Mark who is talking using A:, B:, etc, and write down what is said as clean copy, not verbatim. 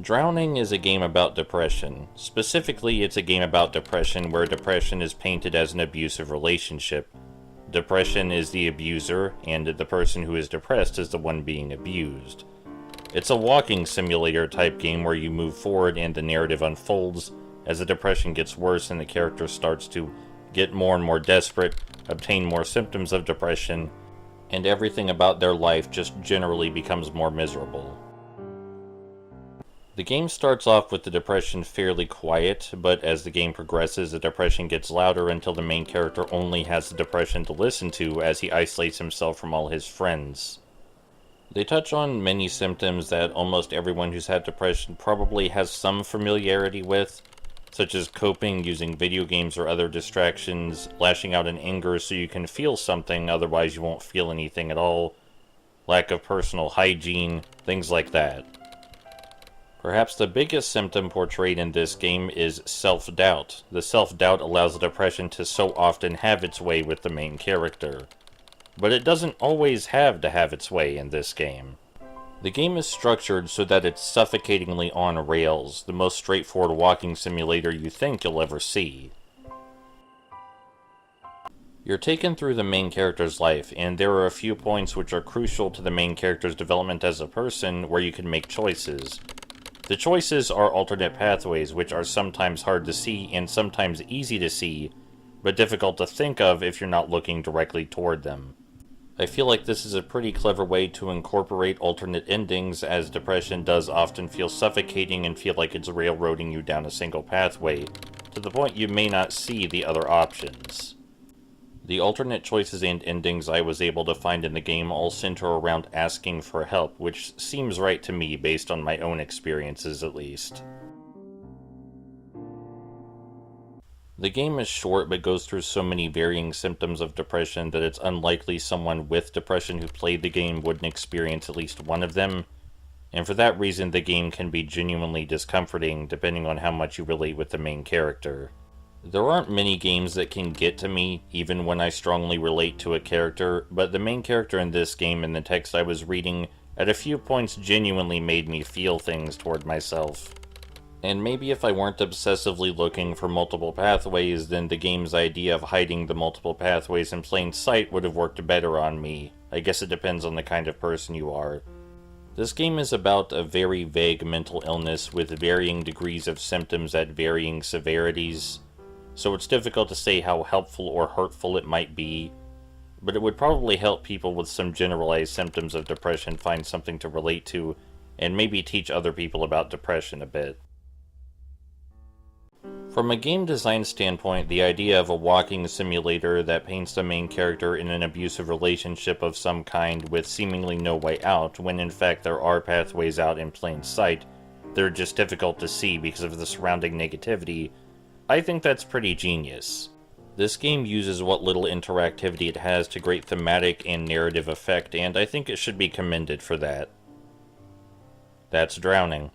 A: Drowning is a game about depression. Specifically, it's a game about depression where depression is painted as an abusive relationship. Depression is the abuser, and the person who is depressed is the one being abused. It's a walking simulator type game where you move forward and the narrative unfolds as the depression gets worse and the character starts to get more and more desperate, obtain more symptoms of depression, and everything about their life just generally becomes more miserable. The game starts off with the depression fairly quiet, but as the game progresses, the depression gets louder until the main character only has the depression to listen to as he isolates himself from all his friends. They touch on many symptoms that almost everyone who's had depression probably has some familiarity with, such as coping using video games or other distractions, lashing out in anger so you can feel something, otherwise you won't feel anything at all, lack of personal hygiene, things like that. Perhaps the biggest symptom portrayed in this game is self-doubt. The self-doubt allows the depression to so often have its way with the main character. But it doesn't always have to have its way in this game. The game is structured so that it's suffocatingly on rails, the most straightforward walking simulator you think you'll ever see. You're taken through the main character's life, and there are a few points which are crucial to the main character's development as a person where you can make choices. The choices are alternate pathways, which are sometimes hard to see and sometimes easy to see, but difficult to think of if you're not looking directly toward them. I feel like this is a pretty clever way to incorporate alternate endings, as depression does often feel suffocating and feel like it's railroading you down a single pathway, to the point you may not see the other options. The alternate choices and endings I was able to find in the game all center around asking for help, which seems right to me based on my own experiences at least. The game is short but goes through so many varying symptoms of depression that it's unlikely someone with depression who played the game wouldn't experience at least one of them, and for that reason the game can be genuinely discomforting depending on how much you relate with the main character. There aren't many games that can get to me, even when I strongly relate to a character, but the main character in this game and the text I was reading at a few points genuinely made me feel things toward myself. And maybe if I weren't obsessively looking for multiple pathways, then the game's idea of hiding the multiple pathways in plain sight would have worked better on me. I guess it depends on the kind of person you are. This game is about a very vague mental illness with varying degrees of symptoms at varying severities. So it's difficult to say how helpful or hurtful it might be, but it would probably help people with some generalized symptoms of depression find something to relate to, and maybe teach other people about depression a bit. From a game design standpoint, the idea of a walking simulator that paints the main character in an abusive relationship of some kind with seemingly no way out, when in fact there are pathways out in plain sight, they're just difficult to see because of the surrounding negativity, I think that's pretty genius. This game uses what little interactivity it has to great thematic and narrative effect, and I think it should be commended for that. That's Drowning.